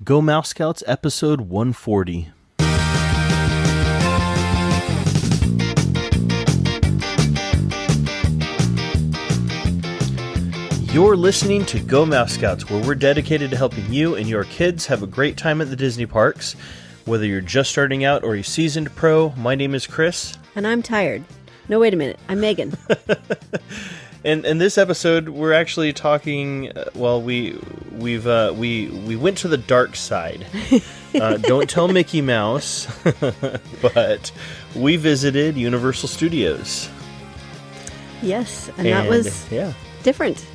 Go Mouse Scouts episode 140. You're listening to Go Mouse Scouts, where we're dedicated to helping you and your kids have a great time at the Disney parks. Whether you're just starting out or a seasoned pro, my name is Kris. And I'm tired. No, wait a minute. I'm Megan. And in this episode, we're actually talking. We went to the dark side. Don't tell Mickey Mouse, but we visited Universal Studios. Yes, and that was different.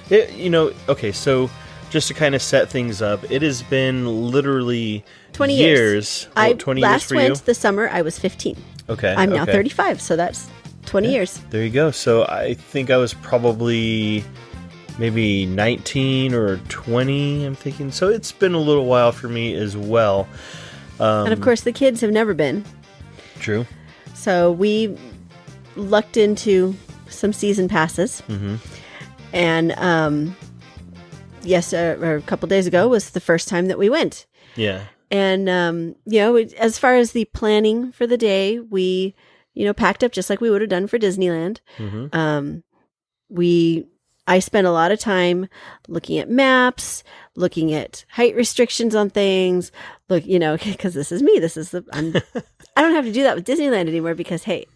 Okay, so just to kind of set things up, it has been literally 20 years. I 20 last years for went you? the summer. I was 15. Okay, I'm now 35, so that's 20 years. There you go. So I think I was probably maybe 19 or 20, I'm thinking. So it's been a little while for me as well. And of course, the kids have never been. True. So we lucked into some season passes. Mm-hmm. And a couple days ago was the first time that we went. Yeah. And, as far as the planning for the day, we, packed up just like we would have done for Disneyland. Mm-hmm. I spent a lot of time looking at maps, looking at height restrictions on things, because this is me. I don't have to do that with Disneyland anymore because, hey,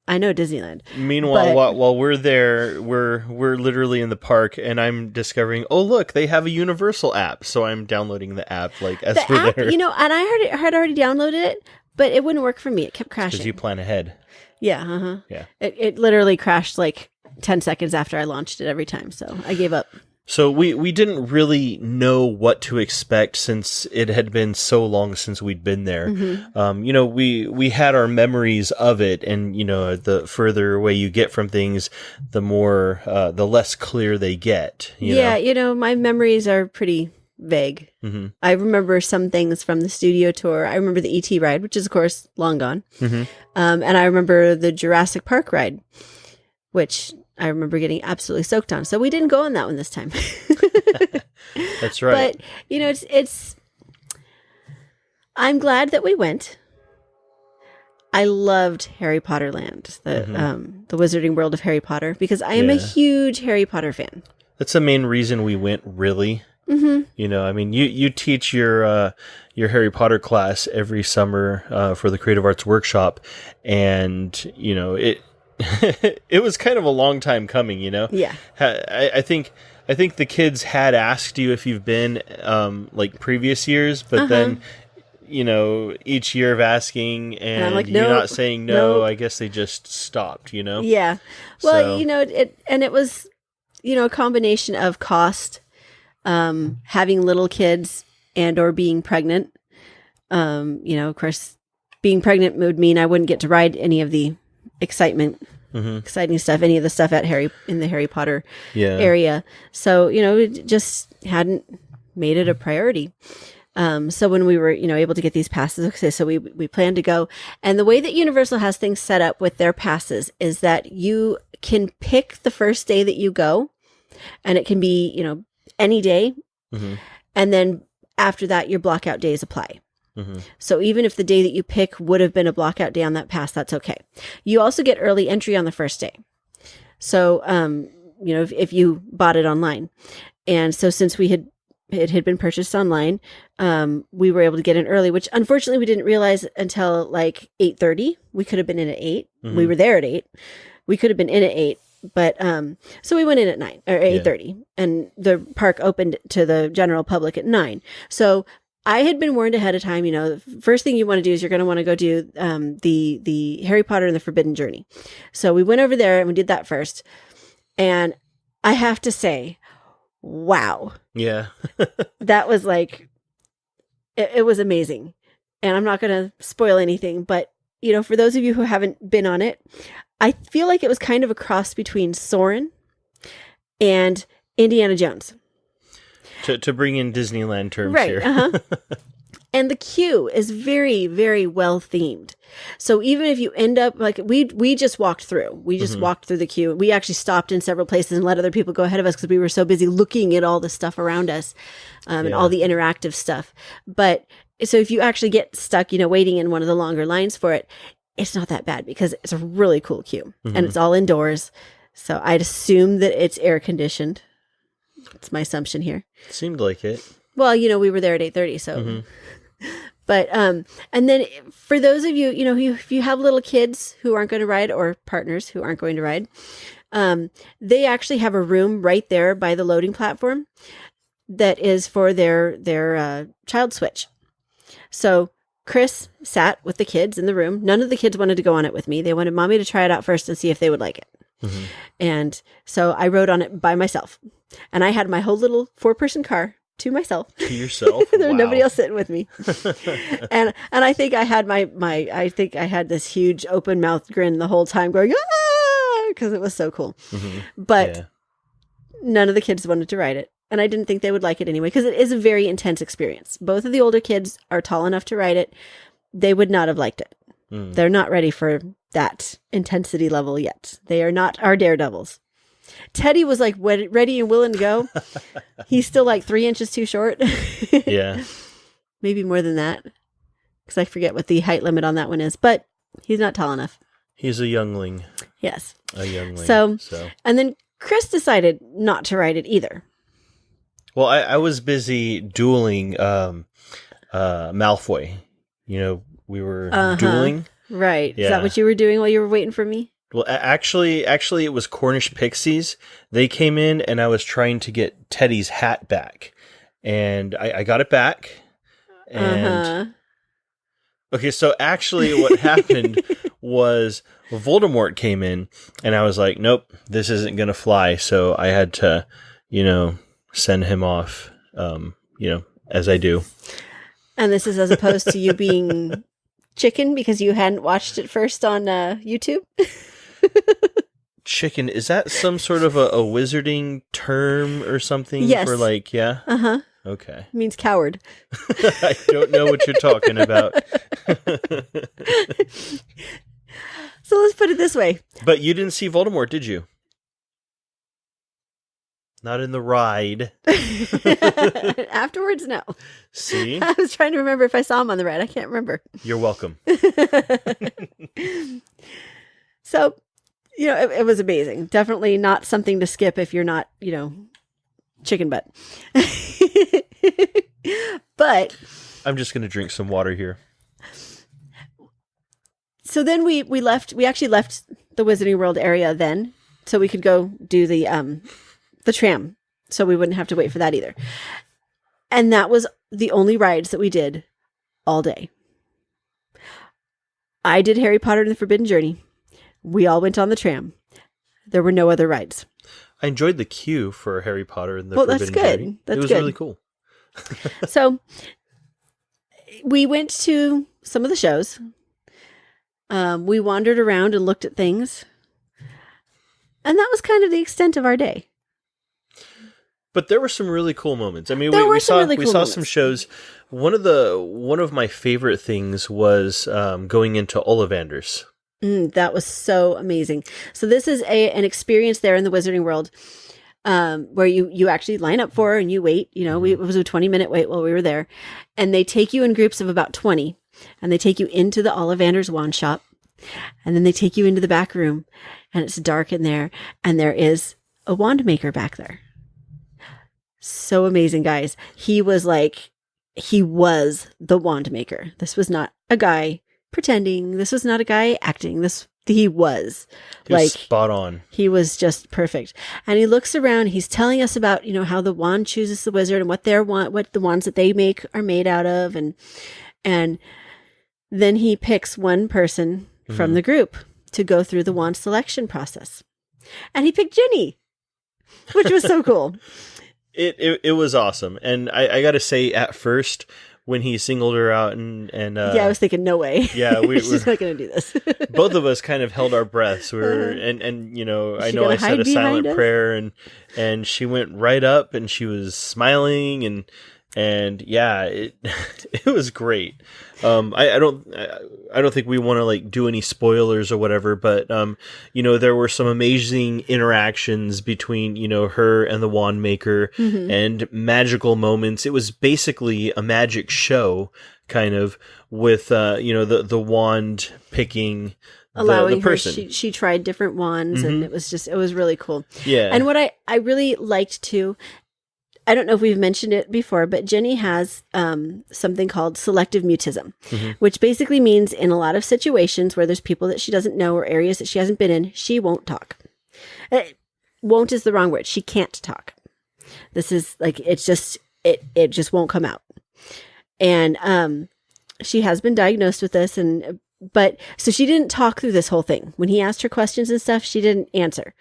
I know Disneyland. Meanwhile, while we're there, we're literally in the park, and I'm discovering, oh look, they have a Universal app. So I'm downloading the app as we're app, there. And I had already downloaded it, but it wouldn't work for me. It kept crashing. Because you plan ahead. Yeah. Uh-huh. Yeah. It literally crashed like 10 seconds after I launched it every time. So I gave up. So we didn't really know what to expect since it had been so long since we'd been there. Mm-hmm. We had our memories of it, and the further away you get from things, the less clear they get. My memories are pretty vague. Mm-hmm. I remember some things from the studio tour. I remember the ET ride, which is of course long gone. Mm-hmm. And I remember the Jurassic Park ride, which I remember getting absolutely soaked on. So we didn't go on that one this time. That's right. But, it's I'm glad that we went. I loved Harry Potter Land, the Wizarding World of Harry Potter, because I am a huge Harry Potter fan. That's the main reason we went, really. Mm-hmm. You teach your Harry Potter class every summer for the Creative Arts Workshop, and, it was kind of a long time coming, Yeah. I think the kids had asked you if you've been like previous years, but then each year of asking and I'm like, you're not saying no. I guess they just stopped, Yeah. Well, it was a combination of cost, having little kids and or being pregnant. Of course, being pregnant would mean I wouldn't get to ride any of the exciting stuff, any of the stuff in the Harry Potter area. So, it just hadn't made it a priority. So when we were, able to get these passes, so we planned to go. And the way that Universal has things set up with their passes is that you can pick the first day that you go, and it can be, any day. Mm-hmm. And then after that, your blockout days apply. Mm-hmm. So even if the day that you pick would have been a blockout day on that pass, that's okay. You also get early entry on the first day. So, if you bought it online. And so since it had been purchased online, we were able to get in early, which unfortunately we didn't realize until like 8:30. We could have been in at 8. Mm-hmm. We were there at 8. We could have been in at 8. But, so we went in at 9 or 8:30, and the park opened to the general public at 9. So I had been warned ahead of time, the first thing you want to do is you're going to want to go do the Harry Potter and the Forbidden Journey. So we went over there and we did that first. And I have to say, wow. Yeah. That was like, it was amazing. And I'm not going to spoil anything, but, for those of you who haven't been on it, I feel like it was kind of a cross between Soarin' and Indiana Jones. To bring in Disneyland terms right, here. And the queue is very, very well themed. So even if you end up like we just walked through. We just walked through the queue. We actually stopped in several places and let other people go ahead of us because we were so busy looking at all the stuff around us and all the interactive stuff. But so if you actually get stuck, waiting in one of the longer lines for it, it's not that bad because it's a really cool queue and it's all indoors. So I'd assume that it's air conditioned. That's my assumption here. Seemed like it. Well, we were there at 8:30, so. But, and then for those of you, if you have little kids who aren't going to ride or partners who aren't going to ride, they actually have a room right there by the loading platform that is for their child switch. So Kris sat with the kids in the room. None of the kids wanted to go on it with me. They wanted mommy to try it out first and see if they would like it. And so I rode on it by myself and I had my whole little 4-person car to myself. To yourself? There was nobody else sitting with me. and I think I had I think I had this huge open mouth grin the whole time going, because it was so cool. But none of the kids wanted to ride it. And I didn't think they would like it anyway, because it is a very intense experience. Both of the older kids are tall enough to ride it. They would not have liked it. They're not ready for that intensity level yet. They are not our daredevils. Teddy was like ready and willing to go. He's still like 3 inches too short. Yeah. Maybe more than that. Because I forget what the height limit on that one is. But he's not tall enough. He's a youngling. Yes. A youngling. So. And then Kris decided not to ride it either. Well, I was busy dueling Malfoy. We were dueling. Right. Yeah. Is that what you were doing while you were waiting for me? Well, actually, it was Cornish Pixies. They came in, and I was trying to get Teddy's hat back, and I got it back. And okay, so actually, what happened was Voldemort came in, and I was like, "Nope, this isn't gonna fly." So I had to, send him off. As I do. And this is as opposed to you being chicken because you hadn't watched it first on YouTube. Chicken, is that some sort of a wizarding term or something? Yes. For like, yeah? Okay. It means coward. I don't know what you're talking about. So let's put it this way. But you didn't see Voldemort, did you? Not in the ride. Afterwards, no. See? I was trying to remember if I saw him on the ride. I can't remember. You're welcome. So, it was amazing. Definitely not something to skip if you're not, chicken butt. But I'm just going to drink some water here. So then we actually left the Wizarding World area then, so we could go do the tram, so we wouldn't have to wait for that either. And that was the only rides that we did all day. I did Harry Potter and the Forbidden Journey. We all went on the tram. There were no other rides. I enjoyed the queue for Harry Potter and the Forbidden Journey. That's good. It was really cool. So we went to some of the shows. We wandered around and looked at things. And that was kind of the extent of our day. But there were some really cool moments. I mean, we saw moments. Some shows. One of my favorite things was going into Ollivander's. That was so amazing. So this is an experience there in the Wizarding World where you actually line up for and you wait. It was a 20-minute wait while we were there. And they take you in groups of about 20. And they take you into the Ollivander's wand shop. And then they take you into the back room. And it's dark in there. And there is a wand maker back there. So amazing, guys. He was the wand maker. This was not a guy pretending. This was not a guy acting. He was spot on. He was just perfect. And he looks around. He's telling us about, how the wand chooses the wizard and what the wands that they make are made out of. And then he picks one person from the group to go through the wand selection process. And he picked Ginny, which was so cool. It was awesome. And I got to say, at first, when he singled her out and I was thinking, no way. Yeah, she's not going to do this. Both of us kind of held our breaths. We were, and I know I said a silent prayer, and she went right up, and she was smiling, and And yeah, it it was great. I don't think we want to like do any spoilers or whatever, but there were some amazing interactions between her and the wand maker, and magical moments. It was basically a magic show, kind of, with the wand picking. Allowing the person. her, she tried different wands, and it was really cool. Yeah. And what I really liked too, I don't know if we've mentioned it before, but Jenny has something called selective mutism, which basically means in a lot of situations where there's people that she doesn't know or areas that she hasn't been in, she won't talk. Won't is the wrong word. She can't talk. This is like, it just won't come out. And she has been diagnosed with this, but so she didn't talk through this whole thing. When he asked her questions and stuff, she didn't answer.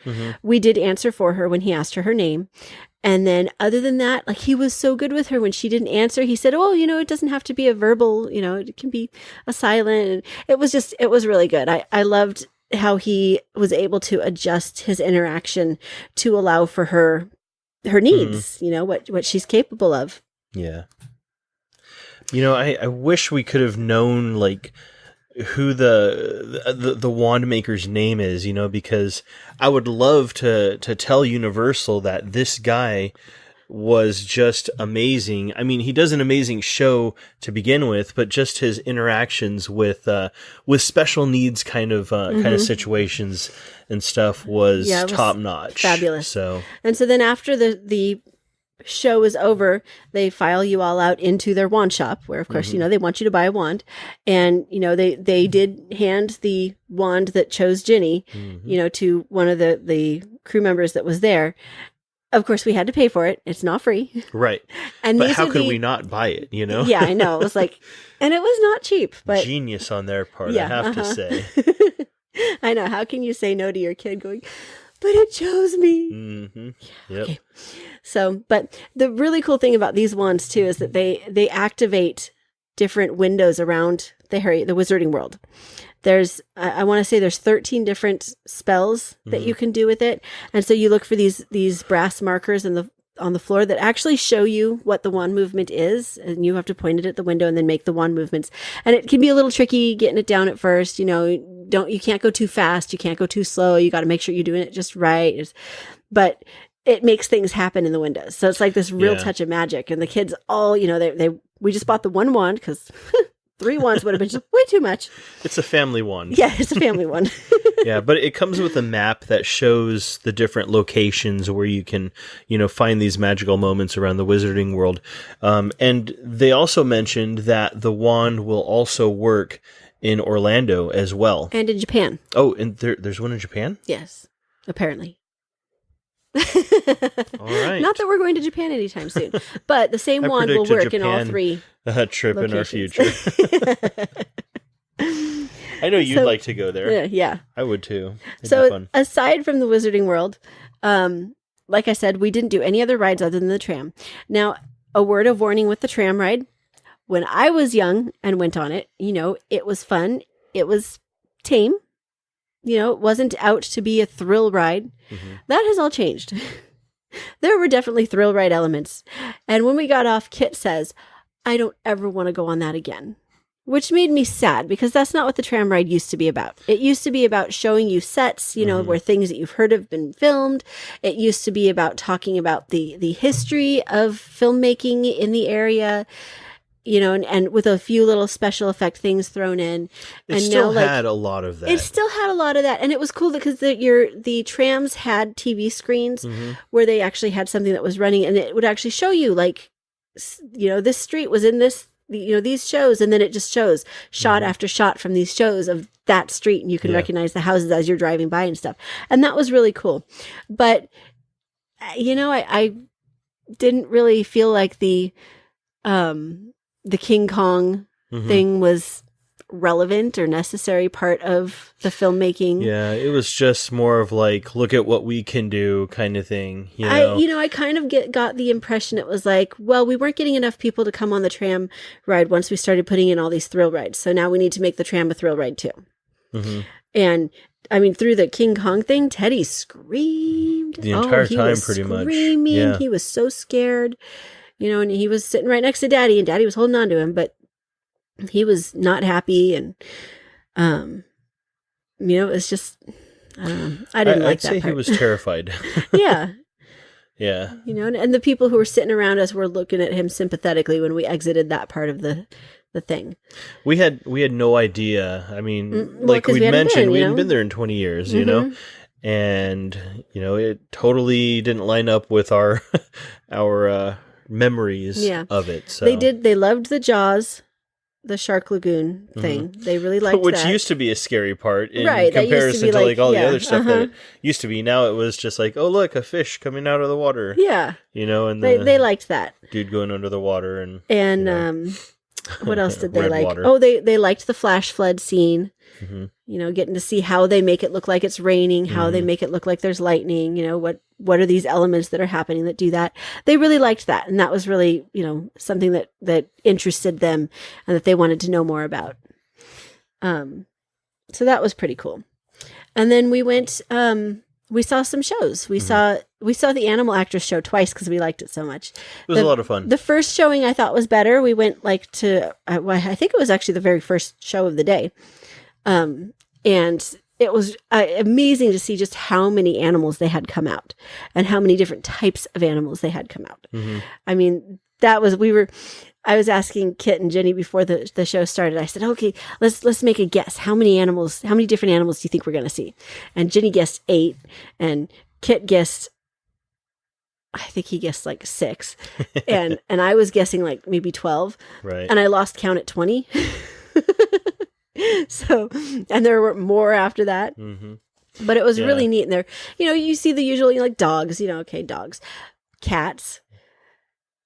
We did answer for her when he asked her name. And then other than that, like, he was so good with her when she didn't answer. He said, oh, it doesn't have to be a verbal, it can be a silent. And it was really good. I loved how he was able to adjust his interaction to allow for her needs, what she's capable of. Yeah. I wish we could have known, like, who the wand maker's name is, because I would love to tell Universal that this guy was just amazing. I mean, he does an amazing show to begin with, but just his interactions with special needs kind of situations and stuff was top notch. Fabulous. So then after the show is over, they file you all out into their wand shop, where of course they want you to buy a wand, and they did hand the wand that chose Ginny to one of the crew members that was there. Of course, we had to pay for it. It's not free, right? And but how could we not buy it? Yeah, I know. It was like, and it was not cheap, but genius on their part, I have to say. I know. How can you say no to your kid going, but it chose me? Yep. Okay. So, but the really cool thing about these wands too is that they activate different windows around the Wizarding World. There's, I want to say there's 13 different spells that you can do with it. And so you look for these brass markers on the floor that actually show you what the wand movement is. And you have to point it at the window and then make the wand movements. And it can be a little tricky getting it down at first. You can't go too fast. You can't go too slow. You got to make sure you're doing it just right. But it makes things happen in the windows. So it's like this real touch of magic. And the kids all, we just bought the one wand because 3 wands would have been just way too much. It's a family wand. Yeah, it's a family one. Yeah, but it comes with a map that shows the different locations where you can, find these magical moments around the Wizarding World. And they also mentioned that the wand will also work in Orlando as well. And in Japan. Oh, and there's one in Japan? Yes, apparently. All right. Not that we're going to Japan anytime soon, but the same wand will work in all 3 trip locations. In our future. I know you'd like to go there. Yeah. I would too. It'd so be fun. Aside from the Wizarding World, like I said, we didn't do any other rides other than the tram. Now, a word of warning with the tram ride. When I was young and went on it, it was fun. It was tame. It wasn't out to be a thrill ride. That has all changed. There were definitely thrill ride elements. And when we got off, Kit says, I don't ever want to go on that again. Which made me sad because that's not what the tram ride used to be about. It used to be about showing you sets, where things that you've heard have been filmed. It used to be about talking about the history of filmmaking in the area. And with a few little special effect things thrown in. It still had a lot of that. It still had a lot of that. And it was cool because the trams had TV screens where they actually had something that was running, and it would actually show you, like, this street was in this, these shows. And then it just shows shot after shot from these shows of that street. And you can recognize the houses as you're driving by and stuff. And that was really cool. But, I didn't really feel like the King Kong thing was relevant or necessary part of the filmmaking. Yeah, it was just more of like, look at what we can do kind of thing. I kind of got the impression it was like, well, we weren't getting enough people to come on the tram ride once we started putting in all these thrill rides. So now we need to make the tram a thrill ride too. And I mean, through the King Kong thing, Teddy screamed the entire time, pretty much. Yeah. He was so scared. and he was sitting right next to Daddy, and Daddy was holding on to him, but he was not happy, and it's just, I don't know. I didn't like that part. I'd say he was terrified. Yeah. Yeah. And the people who were sitting around us were looking at him sympathetically when we exited that part of the thing. We had no idea. I mean, like we mentioned, we hadn't been there in 20 years, and it totally didn't line up with our memories of it. So they loved the Jaws, the Shark Lagoon thing. They really liked Which that. used to be a scary part in right, comparison to like all the other stuff that it used to be. Now it was just like, oh look, a fish coming out of the water. Yeah. And they liked that. Dude going under the water and what else did they like? Water. Oh, they liked the flash flood scene. Getting to see how they make it look like it's raining, how they make it look like there's lightning, what are these elements that are happening that do that. They really liked that. And that was really, something that interested them and that they wanted to know more about. So that was pretty cool. And then we went, we saw some shows. We saw the Animal Actress show twice because we liked it so much. It was a lot of fun. The first showing I thought was better. We went to, I think it was actually the very first show of the day. And it was amazing to see just how many animals they had come out and how many different types of animals they had come out. I mean, I was asking Kit and Jenny before the show started. I said, okay, let's make a guess. How many different animals do you think we're going to see? And Jenny guessed 8 and Kit guessed, I think he guessed like 6. and I was guessing like maybe 12. Right. And I lost count at 20. So, and there were more after that, but it was really neat. And there, you see the usual, like dogs, dogs, cats,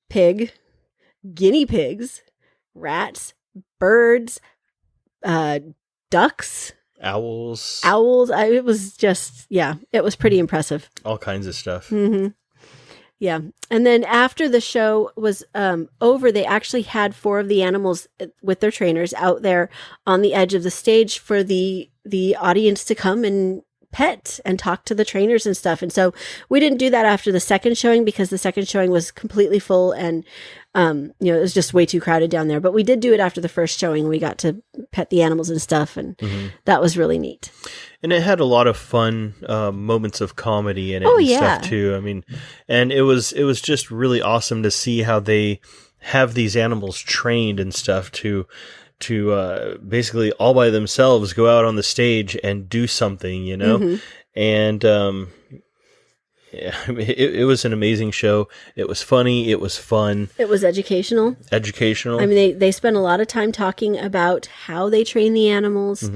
pig, guinea pigs, rats, birds, ducks, owls. It was just, it was pretty impressive. All kinds of stuff. Yeah. And then after the show was over, they actually had 4 of the animals with their trainers out there on the edge of the stage for the audience to come and pet and talk to the trainers and stuff. And so we didn't do that after the second showing because the second showing was completely full and, it was just way too crowded down there. But we did do it after the first showing. We got to pet the animals and stuff. And that was really neat. And it had a lot of fun moments of comedy in it and stuff too. I mean, and it was just really awesome to see how they have these animals trained and stuff to basically all by themselves go out on the stage and do something, and it was an amazing show. It was funny. It was fun. It was educational. I mean, they spent a lot of time talking about how they train the animals.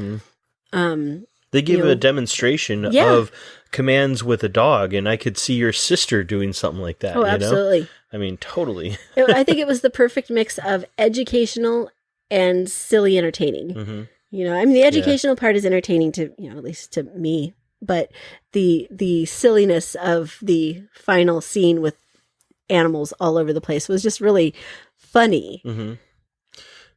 They gave a demonstration of commands with a dog, and I could see your sister doing something like that. Oh, absolutely. I mean, totally. I think it was the perfect mix of educational and silly entertaining. I mean, the educational part is entertaining to, at least to me, but the silliness of the final scene with animals all over the place was just really funny.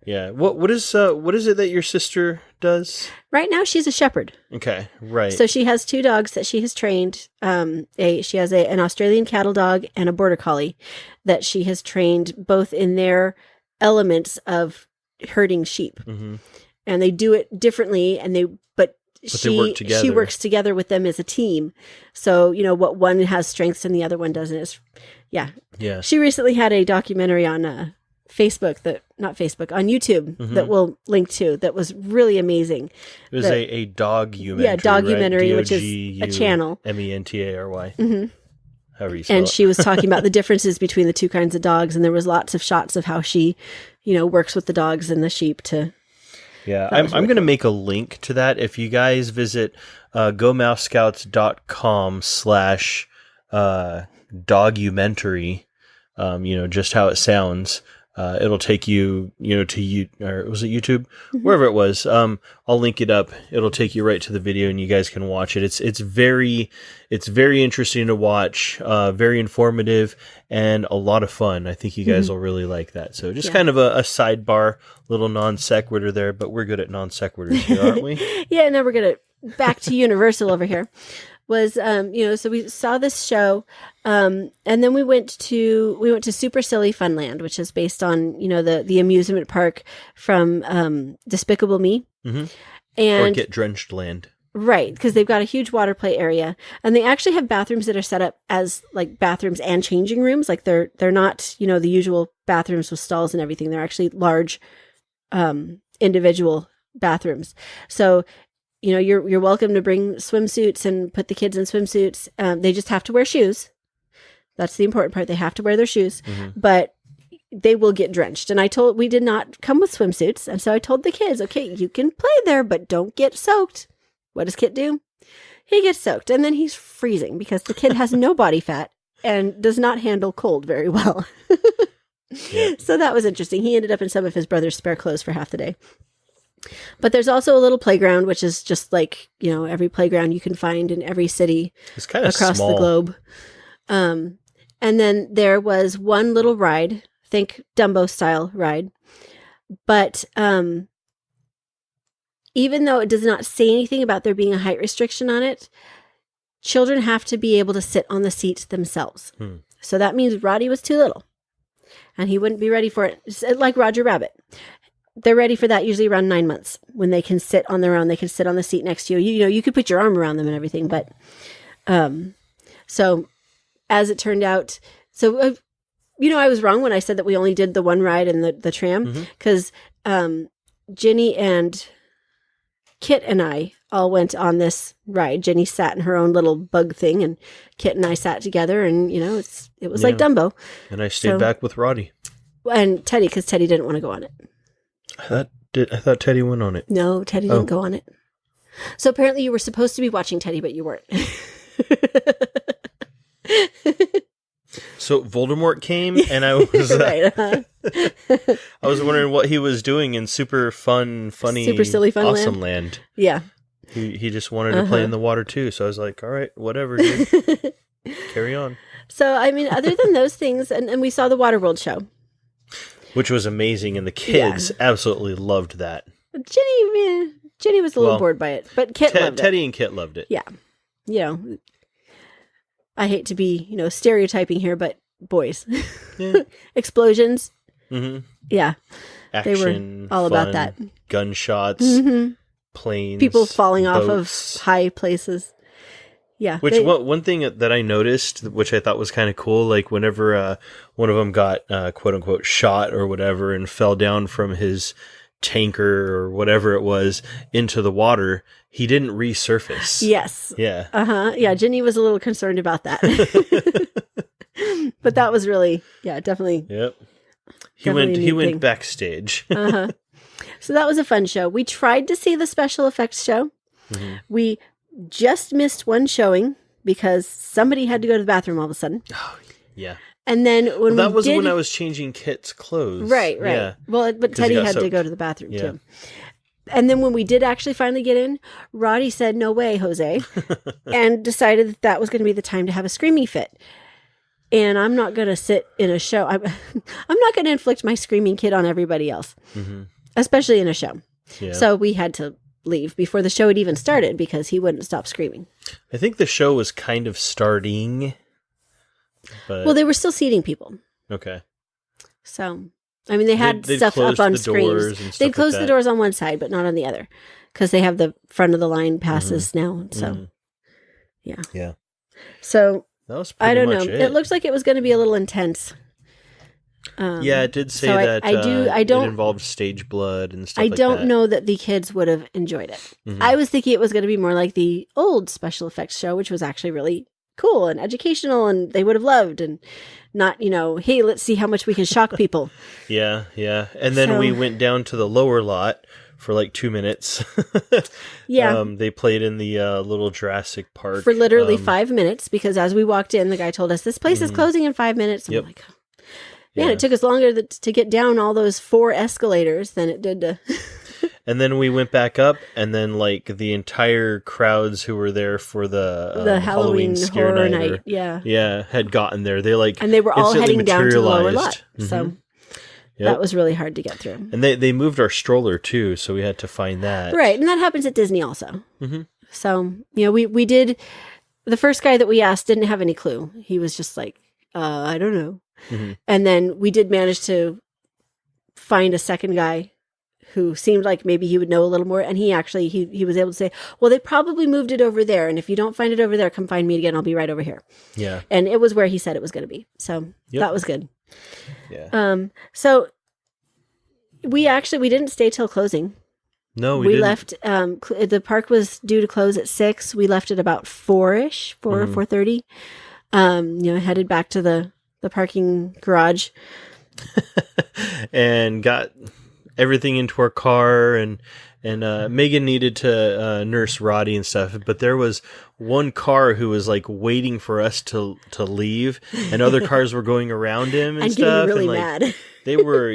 Yeah. What is it that your sister does? Right now, she's a shepherd. Okay. Right. So she has 2 dogs that she has trained. She has an Australian cattle dog and a border collie that she has trained both in their elements of herding sheep. And they do it differently, but they work together. She works together with them as a team. So, what one has strengths and the other one doesn't. Yeah. She recently had a documentary on on YouTube that we'll link to that was really amazing. It was a dogumentary. Yeah, dogumentary, which is a channel. MENTARY. However you spell and it. she was talking about the differences between the 2 kinds of dogs, and there was lots of shots of how she, works with the dogs and the sheep to... Yeah, I'm going to make a link to that. If you guys visit gomousescouts.com/dogumentary, just how it sounds, it'll take you, to or was it YouTube? Wherever it was. I'll link it up. It'll take you right to the video and you guys can watch it. It's very interesting to watch, very informative and a lot of fun. I think you guys will really like that. So just kind of a sidebar, little non sequitur there, but we're good at non sequiturs here, aren't we? Yeah, now we're back to Universal over here. was, so we saw this show, and then we went to Super Silly Funland, which is based on, the amusement park from Despicable Me. Mm-hmm. And or Get Drenched Land. Right, because they've got a huge water play area, and they actually have bathrooms that are set up as like bathrooms and changing rooms. Like they're not, the usual bathrooms with stalls and everything. They're actually large, individual bathrooms. So, you're welcome to bring swimsuits and put the kids in swimsuits. They just have to wear shoes. That's the important part. They have to wear their shoes, but they will get drenched. And we did not come with swimsuits, and so I told the kids, okay, you can play there, but don't get soaked. What does Kit do? He gets soaked, and then he's freezing because the kid has no body fat and does not handle cold very well. Yep. So that was interesting. He ended up in some of his brother's spare clothes for half the day. But there's also a little playground, which is just like, every playground you can find in every city across the globe. And then there was one little ride, think Dumbo style ride. But even though it does not say anything about there being a height restriction on it, children have to be able to sit on the seat themselves. So that means Roddy was too little, and he wouldn't be ready for it. It's like Roger Rabbit. They're ready for that usually around 9 months when they can sit on their own. They can sit on the seat next to you. You could put your arm around them and everything. But so as it turned out, I was wrong when I said that we only did the one ride and the tram, because Ginny and Kit and I all went on this ride. Jenny sat in her own little bug thing, and Kit and I sat together, and it was like Dumbo. And I stayed back with Roddy and Teddy, because Teddy didn't want to go on it. I thought Teddy went on it. No, Teddy didn't go on it. So apparently you were supposed to be watching Teddy, but you weren't. So Voldemort came, and I was right, I was wondering what he was doing in super funny, Super Silly Fun awesome land. Yeah, he just wanted to play in the water too. So I was like, all right, whatever, dude. Carry on. So other than those things, and we saw the Waterworld show, which was amazing, and the kids absolutely loved that. Jenny was a little bored by it, but Kit loved it. Teddy and Kit loved it. Yeah, I hate to be, stereotyping here, but boys. Yeah. Explosions. Mm-hmm. Yeah. Action, they were all fun, about that. Gunshots, planes, people falling boats. off of high places. Yeah. One thing that I noticed, which I thought was kind of cool, like whenever one of them got quote unquote shot or whatever and fell down from his tanker or whatever it was into the water, he didn't resurface. Yes. Yeah. Yeah, Ginny was a little concerned about that. But that was really, definitely. Yep. He went backstage. So that was a fun show. We tried to see the special effects show. We just missed one showing because somebody had to go to the bathroom all of a sudden. Oh, yeah. And then when when I was changing Kit's clothes. Right. Yeah. Well, but Teddy had to go to the bathroom too. And then when we did actually finally get in, Roddy said, "No way, Jose," and decided that was going to be the time to have a screaming fit. And I'm not going to sit in a show. I'm not going to inflict my screaming kid on everybody else, especially in a show. Yeah. So we had to leave before the show had even started because he wouldn't stop screaming. I think the show was kind of starting. But... they were still seating people. Okay. So, I mean, they had stuff up on screens. They'd close the doors on one side, but not on the other, because they have the front of the line passes now. So, yeah. Yeah. So, that was I don't know. It looks like it was going to be a little intense. Yeah, it did say that it involved stage blood and stuff like that. I don't know that the kids would have enjoyed it. I was thinking it was going to be more like the old special effects show, which was actually really cool and educational, and they would have loved, and not, hey, let's see how much we can shock people. Yeah. And then we went down to the lower lot for like 2 minutes. Yeah. They played in the little Jurassic Park. For literally 5 minutes, because as we walked in, the guy told us, this place is closing in 5 minutes. I'm like, man, it took us longer to get down all those 4 escalators than it did to... And then we went back up, and then like the entire crowds who were there for the Halloween scare horror night, had gotten there. And they were all heading down to the lower lot. So that was really hard to get through. And they moved our stroller too, so we had to find that. Right, and that happens at Disney also. So we did the first guy that we asked didn't have any clue. He was just like, I don't know. Mm-hmm. And then we did manage to find a second guy who seemed like maybe he would know a little more. And he actually, he was able to say, well, they probably moved it over there. And if you don't find it over there, come find me again. I'll be right over here. Yeah. And it was where he said it was going to be. So that was good. Yeah. So we didn't stay till closing. No, we didn't. Left, the park was due to close at 6. We left at about 4-ish, 4:30. Headed back to the parking garage. And got everything into our car, and Megan needed to nurse Roddy and stuff, but there was one car who was like waiting for us to leave, and other cars were going around him and stuff. Getting really and, mad. They were,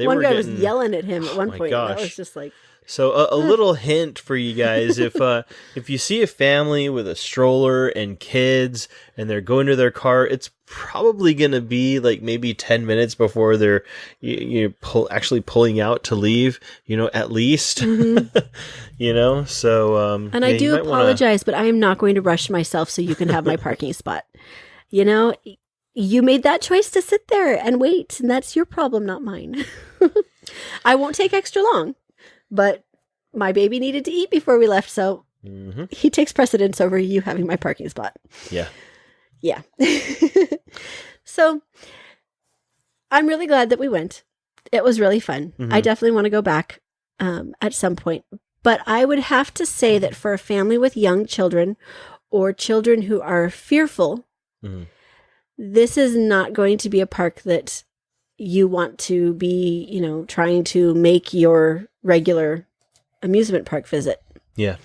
one guy was yelling at him at one point. Gosh. That was just like. So a little hint for you guys, if you see a family with a stroller and kids and they're going to their car, it's probably going to be like maybe 10 minutes before they're actually pulling out to leave, at least, mm-hmm. So and I do apologize, but I am not going to rush myself so you can have my parking spot. You made that choice to sit there and wait, and that's your problem, not mine. I won't take extra long. But my baby needed to eat before we left, so he takes precedence over you having my parking spot. Yeah. Yeah. So I'm really glad that we went. It was really fun. Mm-hmm. I definitely want to go back at some point. But I would have to say that for a family with young children or children who are fearful, this is not going to be a park that you want to be, trying to make your regular amusement park visit. Yeah.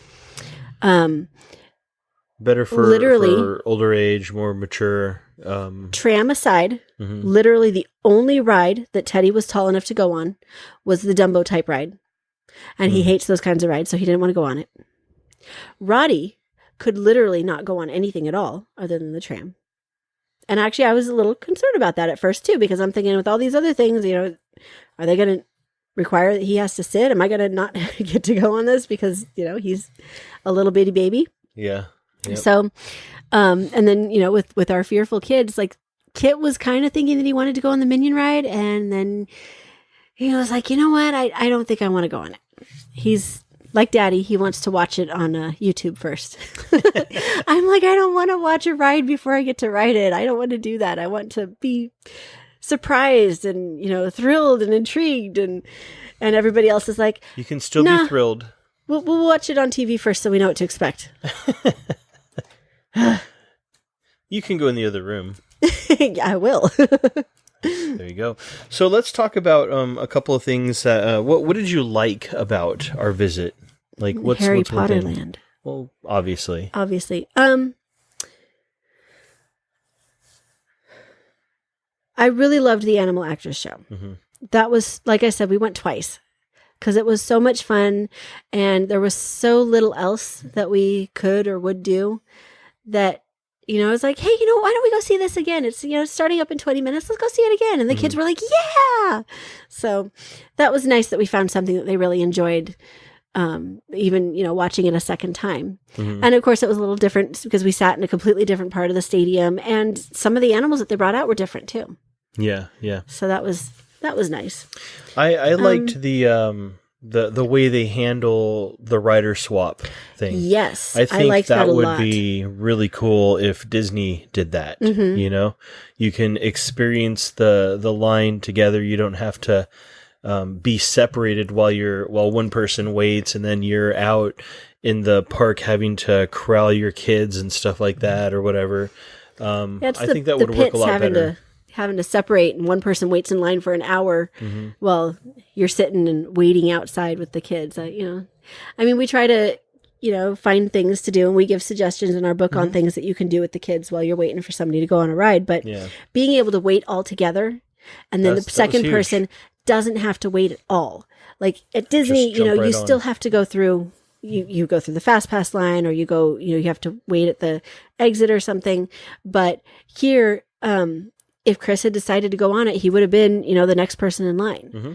Better for older age, more mature. Tram aside, literally the only ride that Teddy was tall enough to go on was the Dumbo type ride. And he hates those kinds of rides, so he didn't want to go on it. Roddy could literally not go on anything at all other than the tram. And actually, I was a little concerned about that at first, too, because I'm thinking with all these other things, are they going to require that he has to sit? Am I going to not get to go on this because, he's a little bitty baby? Yeah. Yep. So, and then, with our fearful kids, like Kit was kind of thinking that he wanted to go on the Minion ride. And then he was like, you know what? I don't think I want to go on it. He's like Daddy, he wants to watch it on YouTube first. I'm like, I don't want to watch a ride before I get to ride it. I don't want to do that. I want to be surprised and, thrilled and intrigued. And everybody else is like, you can still be thrilled. We'll watch it on TV first so we know what to expect. You can go in the other room. Yeah, I will. There you go. So let's talk about a couple of things. What did you like about our visit? Like what's Harry Potter Land? Well, obviously. I really loved the Animal Actors Show. Mm-hmm. That was, like I said, we went twice because it was so much fun, and there was so little else that we could or would do that. I was like, hey, why don't we go see this again? It's, starting up in 20 minutes. Let's go see it again. And the kids were like, yeah. So that was nice that we found something that they really enjoyed, even, watching it a second time. Mm-hmm. And of course, it was a little different because we sat in a completely different part of the stadium. And some of the animals that they brought out were different too. Yeah, yeah. So that was nice. I liked the way they handle the rider swap thing. Yes, I think liked that a would lot. Be really cool if Disney did that. Mm-hmm. You can experience the line together. You don't have to be separated while one person waits and then you're out in the park having to corral your kids and stuff like that or whatever. I think that would work a lot better. Having to separate and one person waits in line for an hour while you're sitting and waiting outside with the kids. We try to, find things to do, and we give suggestions in our book on things that you can do with the kids while you're waiting for somebody to go on a ride. But being able to wait all together and then the second person doesn't have to wait at all. Like at Disney, you still have to go through, you go through the fast pass line, or you go, you have to wait at the exit or something. But here, if Kris had decided to go on it, he would have been, the next person in line. Mm-hmm.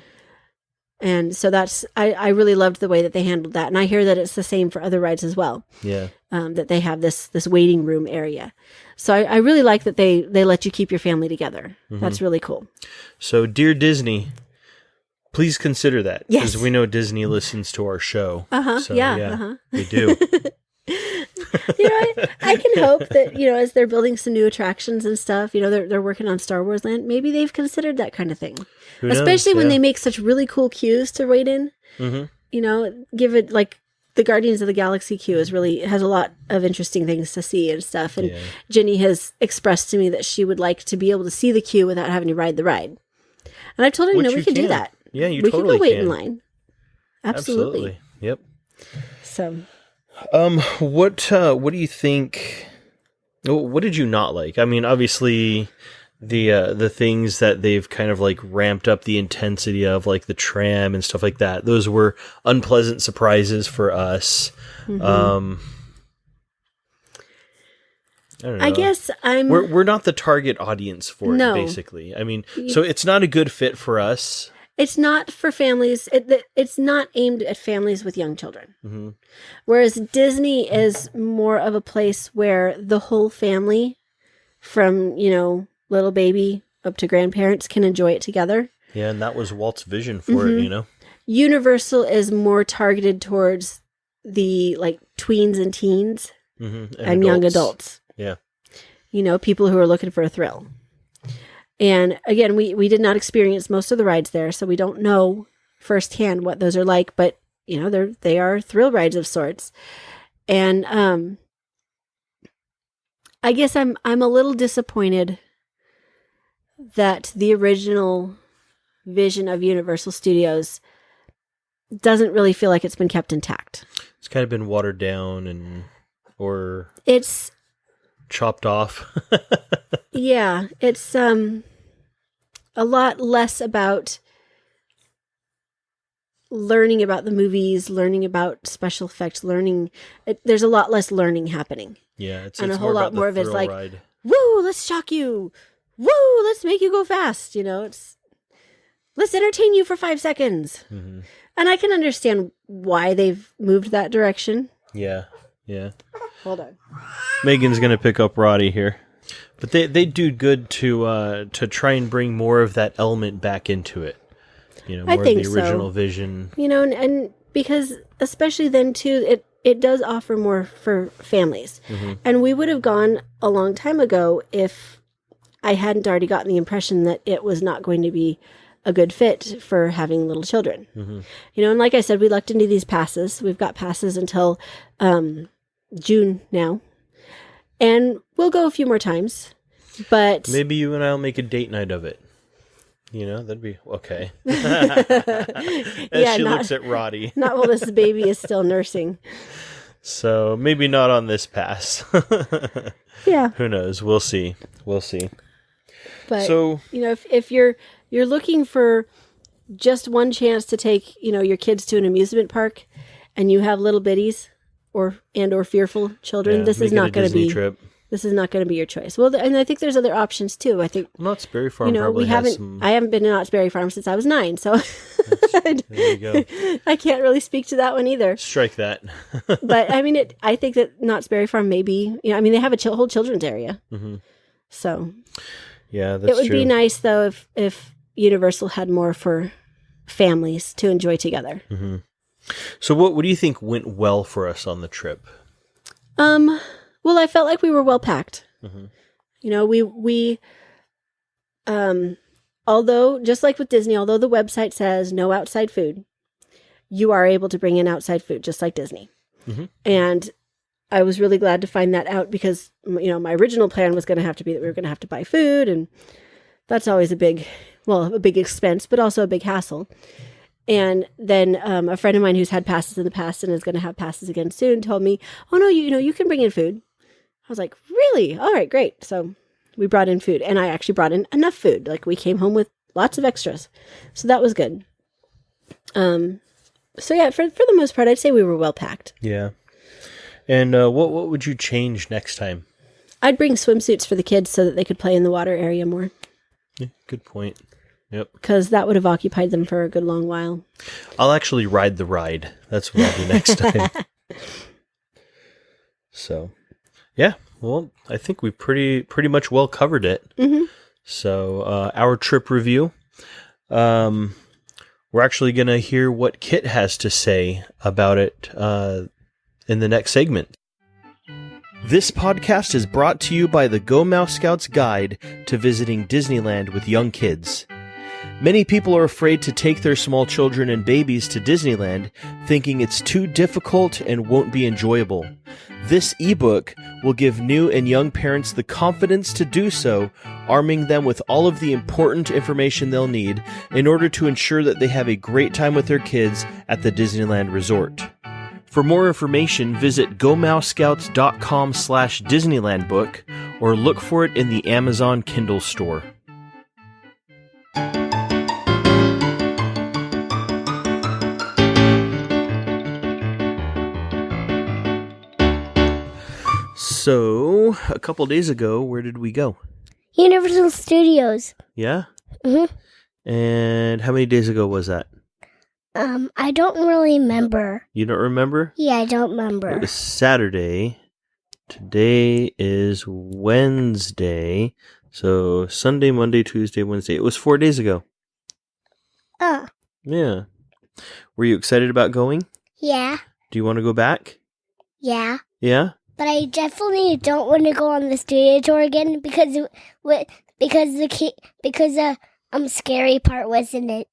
And so I really loved the way that they handled that. And I hear that it's the same for other rides as well. Yeah. That they have this waiting room area. So I really like that they let you keep your family together. Mm-hmm. That's really cool. So, dear Disney, please consider that. Yes. Because we know Disney listens to our show. So, yeah. We do. I can hope that, as they're building some new attractions and stuff, they're working on Star Wars Land. Maybe they've considered that kind of thing. Who knows? Especially when they make such really cool queues to wait in. Mm-hmm. Give it like the Guardians of the Galaxy queue has a lot of interesting things to see and stuff. And Jenny has expressed to me that she would like to be able to see the queue without having to ride the ride. And I told her, we can do that. Yeah, you we totally can go wait can. in line. Absolutely. Yep. So, what do you think? What did you not like? I mean, obviously, the things that they've kind of like ramped up the intensity of, like the tram and stuff like that. Those were unpleasant surprises for us. Mm-hmm. I don't know. I guess we're not the target audience for it, basically. I mean, so it's not a good fit for us. It's not for families. It's not aimed at families with young children. Mm-hmm. Whereas Disney is more of a place where the whole family, from, little baby up to grandparents, can enjoy it together. Yeah, and that was Walt's vision for it, Universal is more targeted towards the tweens and teens and young adults. Yeah. People who are looking for a thrill. And again, we did not experience most of the rides there, so we don't know firsthand what those are like, but they are thrill rides of sorts. And I guess I'm a little disappointed that the original vision of Universal Studios doesn't really feel like it's been kept intact. It's kind of been watered down or it's chopped off. Yeah, it's a lot less about learning about the movies, learning about special effects, there's a lot less learning happening. Yeah, it's a whole more lot more of it's like, ride. Woo, let's shock you. Woo, let's make you go fast. Let's entertain you for 5 seconds. Mm-hmm. And I can understand why they've moved that direction. Yeah. Hold on. Megan's gonna pick up Roddy here, but they do good to try and bring more of that element back into it. More I think of the original vision. And because especially then too, it does offer more for families. Mm-hmm. And we would have gone a long time ago if I hadn't already gotten the impression that it was not going to be a good fit for having little children. Mm-hmm. And like I said, we lucked into these passes. We've got passes until June now. And we'll go a few more times. But maybe you and I'll make a date night of it. That'd be okay. She looks at Roddy. Not while this baby is still nursing. So maybe not on this pass. Yeah. Who knows? We'll see. But so if you're looking for just one chance to take your kids to an amusement park, and you have little bitties or fearful children, this is not going to be trip. This is not going to be your choice. Well, and I think there's other options too. I think Knott's Berry Farm probably has some. I haven't been to Knott's Berry Farm since I was 9, so there you go. I can't really speak to that one either. Strike that. But I mean, I think that Knott's Berry Farm may be. They have a whole children's area. Mm-hmm. So yeah, that's it would true. be nice though if Universal had more for families to enjoy together. Mm-hmm. So what do you think went well for us on the trip? Well, I felt like we were well packed. Mm-hmm. We although just like with Disney, although the website says no outside food, you are able to bring in outside food just like Disney. Mm-hmm. And I was really glad to find that out because, my original plan was going to have to be that we were going to have to buy food. And that's always a big expense, but also a big hassle. And then a friend of mine who's had passes in the past and is going to have passes again soon told me, oh, no, you can bring in food. I was like, really? All right, great. So we brought in food, and I actually brought in enough food. Like, we came home with lots of extras. So that was good. So yeah, for the most part, I'd say we were well packed. Yeah. And what would you change next time? I'd bring swimsuits for the kids so that they could play in the water area more. Yeah, good point. Yep. Because that would have occupied them for a good long while. I'll actually ride the ride. That's what I'll do next time. So, yeah. Well, I think we pretty much well covered it. Mm-hmm. So, our trip review. We're actually going to hear what Kit has to say about it in the next segment. This podcast is brought to you by the Go Mouse Scouts Guide to Visiting Disneyland with Young Kids. Many people are afraid to take their small children and babies to Disneyland, thinking it's too difficult and won't be enjoyable. This ebook will give new and young parents the confidence to do so, arming them with all of the important information they'll need in order to ensure that they have a great time with their kids at the Disneyland Resort. For more information, visit gomousescouts.com/Disneyland book or look for it in the Amazon Kindle store. So, a couple days ago, where did we go? Universal Studios. Yeah? Mm-hmm. And how many days ago was that? I don't really remember. You don't remember? Yeah, I don't remember. It was Saturday. Today is Wednesday. So, Sunday, Monday, Tuesday, Wednesday. It was 4 days ago. Oh. Yeah. Were you excited about going? Yeah. Do you want to go back? Yeah. Yeah? But I definitely don't want to go on the studio tour again because the scary part was in the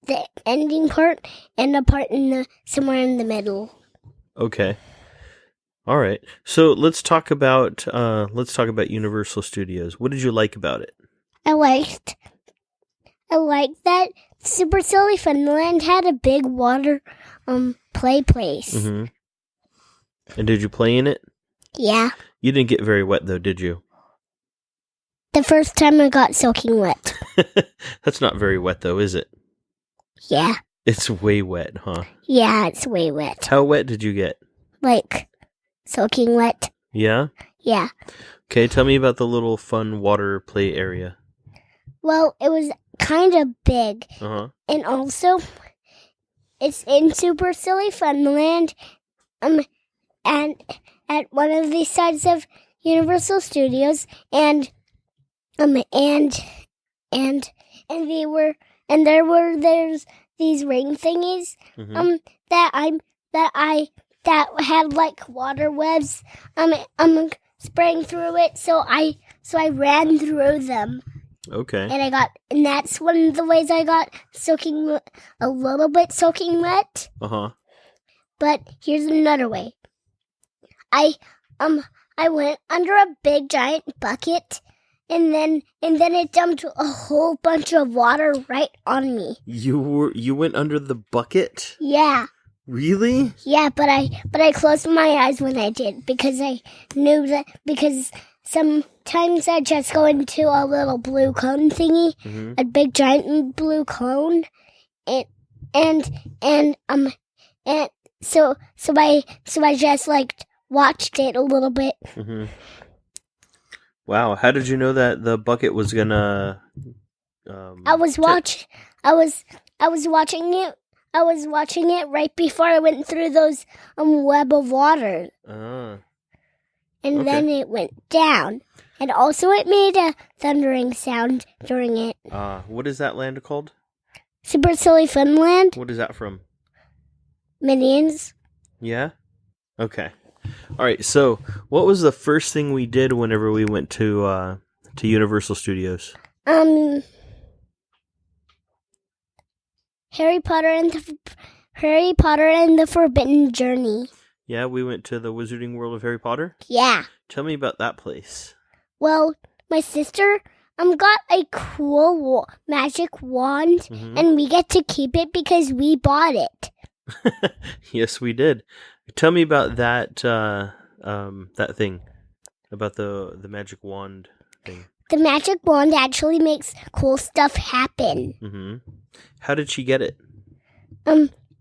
ending part and the part somewhere in the middle. Okay. All right. So let's talk about Universal Studios. What did you like about it? I liked that Super Silly Funland had a big water play place. Mm-hmm. And did you play in it? Yeah. You didn't get very wet, though, did you? The first time I got soaking wet. That's not very wet, though, is it? Yeah. It's way wet, huh? Yeah, it's way wet. How wet did you get? Like, soaking wet. Yeah? Yeah. Okay, tell me about the little fun water play area. Well, it was kind of big. Uh-huh. And also, it's in Super Silly Funland. And at one of the sides of Universal Studios, there's these ring thingies, Mm-hmm. that had like water webs, spraying through it. So I ran through them. Okay. And that's one of the ways I got a little bit soaking wet. Uh-huh. But here's another way. I went under a big giant bucket, and then it dumped a whole bunch of water right on me. You went under the bucket? Yeah. Really? Yeah, but I closed my eyes when I did because I knew that because sometimes I just go into a little blue cone thingy, Mm-hmm. a big giant blue cone, and so I just like watched it a little bit. Mm-hmm. Wow, how did you know that the bucket was gonna? I was watching it. I was watching it right before I went through those web of water, Ah. and Okay. then it went down, and also it made a thundering sound during it. What is that land called? Super Silly Funland, What is that from? Minions. Yeah? Okay. All right, so what was the first thing we did whenever we went to Universal Studios? Harry Potter and the Forbidden Journey. Yeah, we went to the Wizarding World of Harry Potter? Yeah. Tell me about that place. Well, my sister got a cool magic wand, Mhm. and we get to keep it because we bought it. Yes, we did. Tell me about that that thing, about the magic wand thing. The magic wand actually makes cool stuff happen. Mm-hmm. How did she get it?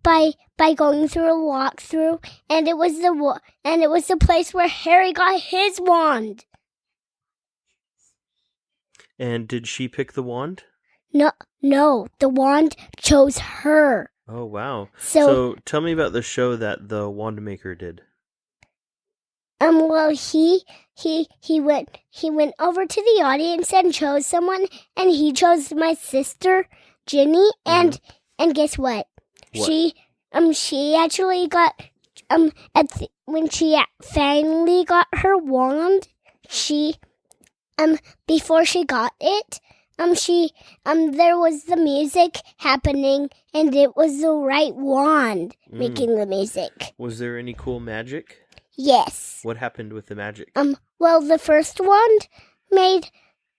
By going through a walkthrough, and it was the place where Harry got his wand. And did she pick the wand? No, the wand chose her. Oh, wow. So tell me about the show that the wand maker did. Well, he went over to the audience and chose someone, and he chose my sister, Ginny, and guess what? She actually got when she finally got her wand, she before she got it, there was the music happening, and it was the right wand making the music. Was there any cool magic? Yes. What happened with the magic? Well, the first wand made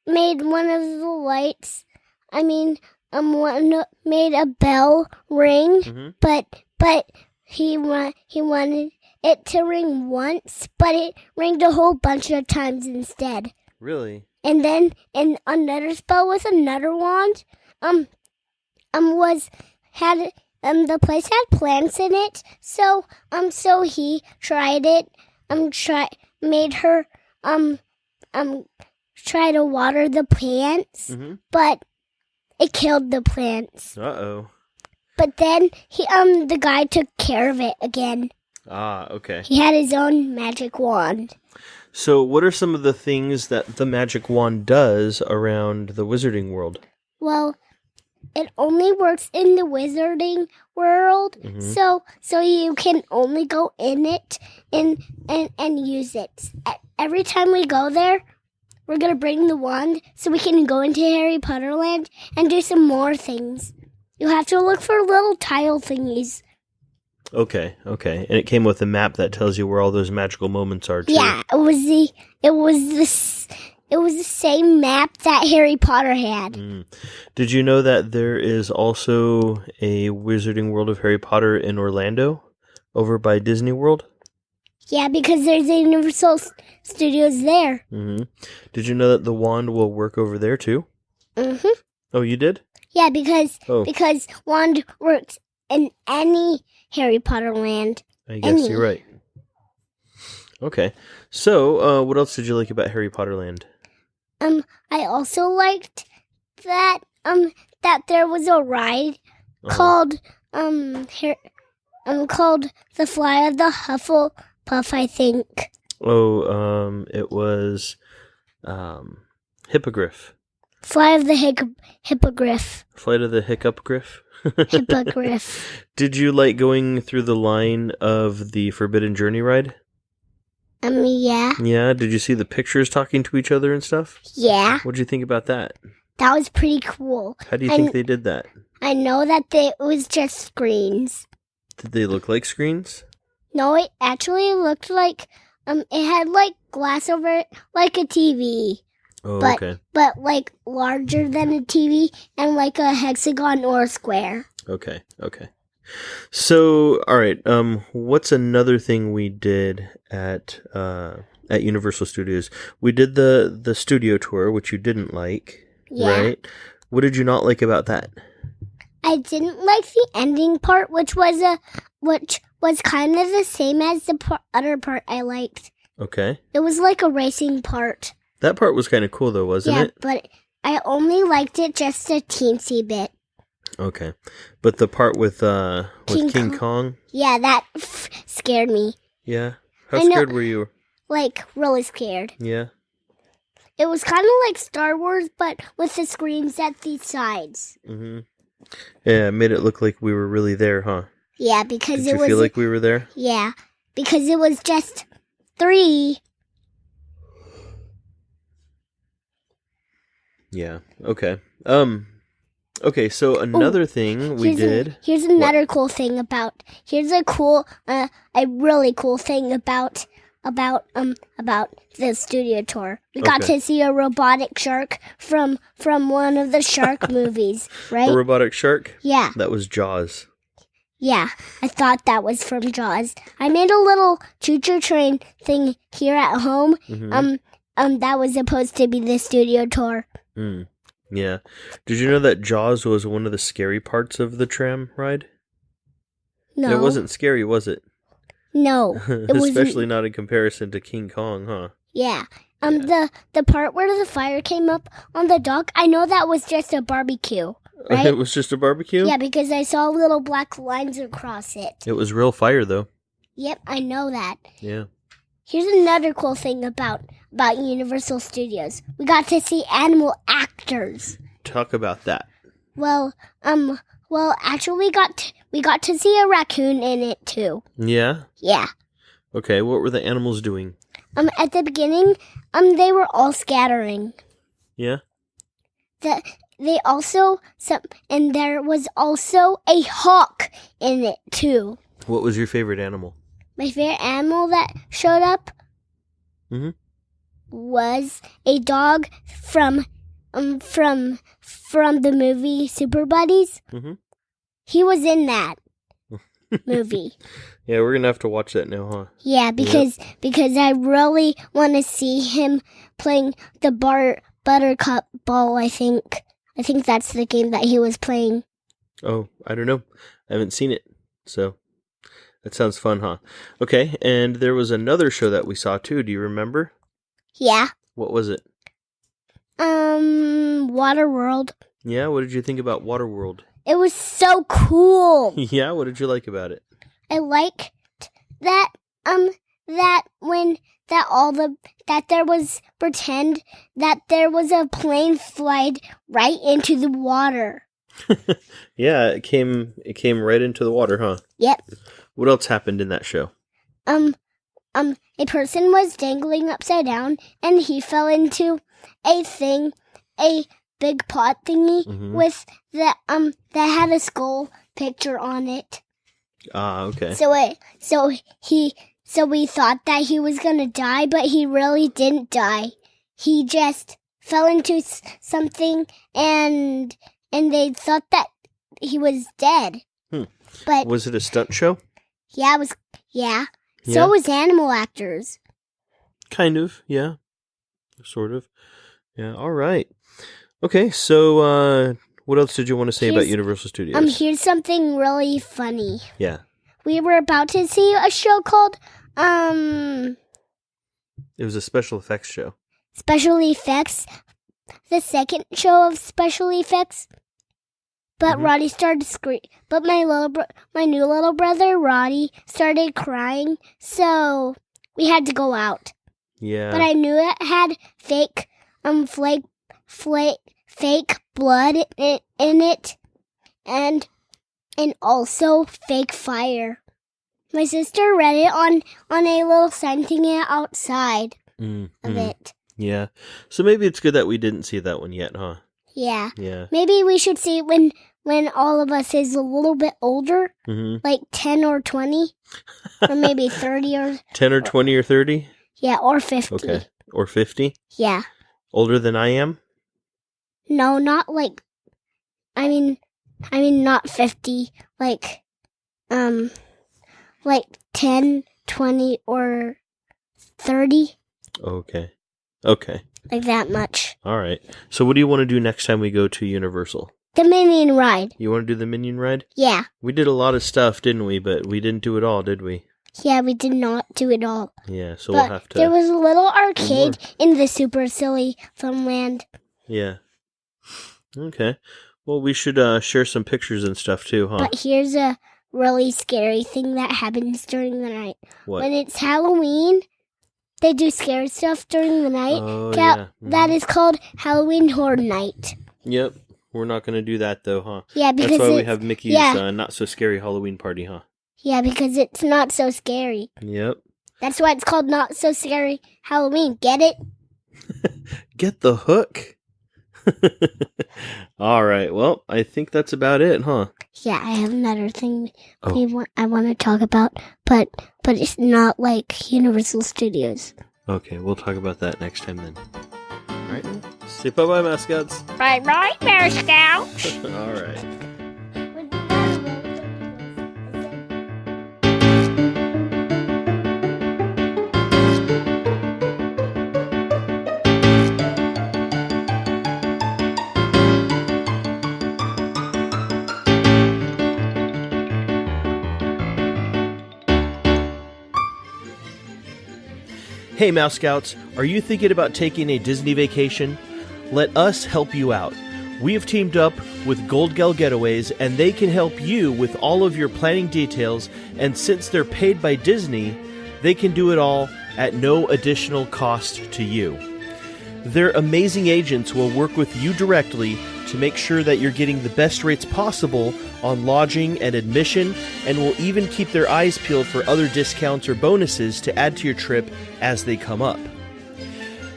one of the lights. One made a bell ring, but he wanted it to ring once, but it rang a whole bunch of times instead. Really? And then another spell with another wand, the place had plants in it, so he tried it, made her, try to water the plants, but it killed the plants. Uh-oh. But then the guy took care of it again. Ah, okay. He had his own magic wand. So what are some of the things that the magic wand does around the wizarding world? Well, it only works in the wizarding world, so you can only go in it and use it. Every time we go there, we're going to bring the wand so we can go into Harry Potter Land and do some more things. You have to look for little tile thingies. Okay. And it came with a map that tells you where all those magical moments are, too. Yeah, it was the same map that Harry Potter had. Did you know that there is also a Wizarding World of Harry Potter in Orlando, over by Disney World? Yeah, because there's a Universal Studios there. Did you know that the wand will work over there, too? Oh, you did? Yeah, because wand works in any Harry Potter land. I guess you're right. Okay. So, what else did you like about Harry Potter Land? I also liked that there was a ride called called the Fly of the Hufflepuff, I think. Oh, it was Hippogriff. Fly of the Hippogriff. Flight of the Hiccupgriff? Hippogriff. Did you like going through the line of the Forbidden Journey ride? Yeah. Yeah? Did you see the pictures talking to each other and stuff? Yeah. What'd you think about that? That was pretty cool. How do you think they did that? I know that it was just screens. Did they look like screens? No, it actually looked like it had like glass over it, like a TV. Oh, okay. But like larger than a TV and like a hexagon or a square. Okay. So, all right. What's another thing we did at Universal Studios? We did the studio tour, which you didn't like, right? What did you not like about that? I didn't like the ending part, which was kind of the same as the other part I liked. Okay. It was like a racing part. That part was kind of cool, though, wasn't it? Yeah, but I only liked it just a teensy bit. Okay, but the part with King Kong? Yeah, that scared me. Yeah? How scared were you? Like, really scared. Yeah? It was kind of like Star Wars, but with the screens at the sides. Yeah, it made it look like we were really there, huh? Yeah, because Did you feel like we were there? Yeah, because it was just 3. Yeah, okay. Okay, so another thing we did. Here's another cool thing about. Here's a really cool thing about the studio tour. We got to see a robotic shark from one of the shark movies, right? A robotic shark? Yeah. That was Jaws. Yeah, I thought that was from Jaws. I made a little choo-choo train thing here at home. That was supposed to be the studio tour. Yeah. Did you know that Jaws was one of the scary parts of the tram ride? No. It wasn't scary, was it? No. Especially not in comparison to King Kong, huh? Yeah. The part where the fire came up on the dock, I know that was just a barbecue, right? It was just a barbecue? Yeah, because I saw little black lines across it. It was real fire, though. Yep, I know that. Yeah. Here's another cool thing about Universal Studios. We got to see animal actors. Talk about that. Well, actually, we got to see a raccoon in it too. Yeah? Yeah. Okay, what were the animals doing? At the beginning, they were all scattering. Yeah? There was also a hawk in it too. What was your favorite animal? My favorite animal that showed up was a dog from the movie Super Buddies. Mm-hmm. He was in that movie. Yeah, we're gonna have to watch that now, huh? Yeah, because I really want to see him playing the buttercup ball. I think that's the game that he was playing. Oh, I don't know. I haven't seen it, so that sounds fun, huh? Okay, and there was another show that we saw too. Do you remember? Yeah. What was it? Waterworld. Yeah, what did you think about Waterworld? It was so cool. Yeah, what did you like about it? I liked that there was pretend that there was a plane flight right into the water. Yeah, it came right into the water, huh? Yep. What else happened in that show? A person was dangling upside down and he fell into a big pot thingy with that had a skull picture on it. Ah, okay. So we thought that he was gonna die, but he really didn't die. He just fell into something, and they thought that he was dead. But was it a stunt show? Yeah, it was. Yeah. So was animal actors. Kind of. Yeah. Sort of. Yeah. All right. Okay. So, what else did you want to say about Universal Studios? Here's something really funny. Yeah. We were about to see a show called, It was a special effects show. Special Effects. The second show of Special Effects. But Roddy started screaming. But my new little brother, Roddy, started crying. So we had to go out. Yeah. But I knew it had fake blood in it, and also fake fire. My sister read it on a little sign thingy outside of it. Yeah. So maybe it's good that we didn't see that one yet, huh? Yeah. Yeah. Maybe we should see it when all of us is a little bit older, like 10 or 20, or maybe 30 or 10 or 20 or 30. Yeah, or 50. Okay. Or 50? Yeah. Older than I am? No, not like, I mean not 50, like 10, 20, or 30. Okay. Okay. Like that much. All right. So what do you want to do next time we go to Universal? The Minion Ride. You want to do the Minion Ride? Yeah. We did a lot of stuff, didn't we? But we didn't do it all, did we? Yeah, we did not do it all. Yeah, so but we'll have to... There was a little arcade in the Super Silly Funland. Yeah. Okay. Well, we should share some pictures and stuff too, huh? But here's a really scary thing that happens during the night. What? When it's Halloween, they do scary stuff during the night. Oh, yeah. That is called Halloween Horror Night. Yep. We're not going to do that, though, huh? Yeah, because that's why we have Mickey's not-so-scary Halloween party, huh? Yeah, because it's not so scary. Yep. That's why it's called Not So Scary Halloween. Get it? Get the hook. All right. Well, I think that's about it, huh? Yeah, I have another thing I want to talk about, but it's not like Universal Studios. Okay, we'll talk about that next time then. All right. Say bye-bye, mascots. Bye-bye, Bear Scouts. All right. Hey Mouse Scouts, are you thinking about taking a Disney vacation? Let us help you out. We have teamed up with Gold Gal Getaways, and they can help you with all of your planning details, and since they're paid by Disney, they can do it all at no additional cost to you. Their amazing agents will work with you directly to make sure that you're getting the best rates possible on lodging and admission, and will even keep their eyes peeled for other discounts or bonuses to add to your trip as they come up.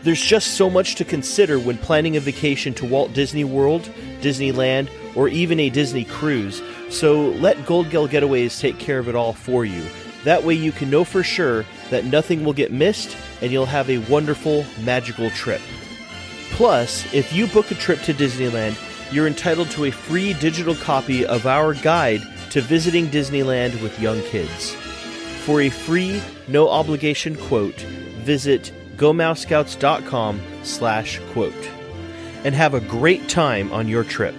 There's just so much to consider when planning a vacation to Walt Disney World, Disneyland, or even a Disney cruise, so let Gold Gal Getaways take care of it all for you. That way you can know for sure that nothing will get missed and you'll have a wonderful, magical trip. Plus, if you book a trip to Disneyland, you're entitled to a free digital copy of our guide to visiting Disneyland with young kids. For a free, no-obligation quote, visit gomousescouts.com/quote. And have a great time on your trip.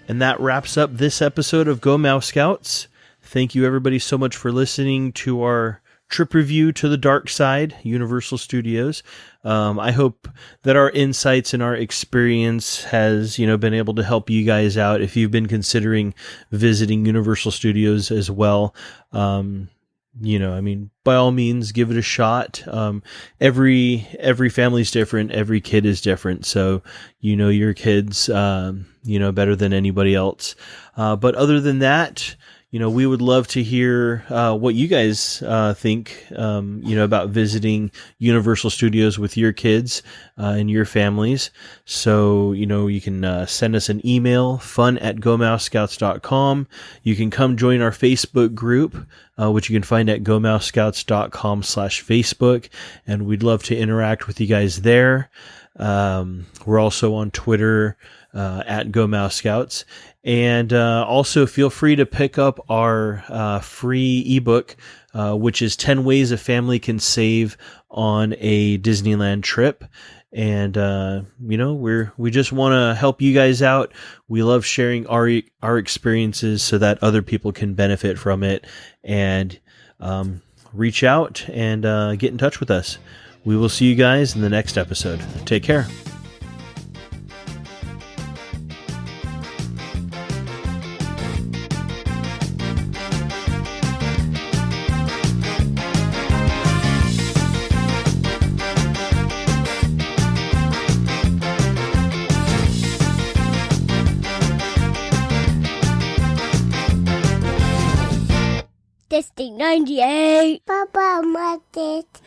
And that wraps up this episode of Go Mouse Scouts. Thank you everybody so much for listening to our trip review to the dark side, Universal Studios. I hope that our insights and our experience has, been able to help you guys out if you've been considering visiting Universal Studios as well. By all means, give it a shot. Every family's different. Every kid is different. So, your kids, better than anybody else. But other than that, we would love to hear what you guys think, about visiting Universal Studios with your kids and your families. So, you can send us an email, fun@gomousescouts.com. You can come join our Facebook group, which you can find at gomousescouts.com/Facebook. And we'd love to interact with you guys there. We're also on Twitter, at Go Mouse Scouts. And also feel free to pick up our free ebook, which is 10 Ways a Family Can Save on a Disneyland Trip. And, we just want to help you guys out. We love sharing our experiences so that other people can benefit from it. And reach out and get in touch with us. We will see you guys in the next episode. Take care. Disney 98. Papa, what it?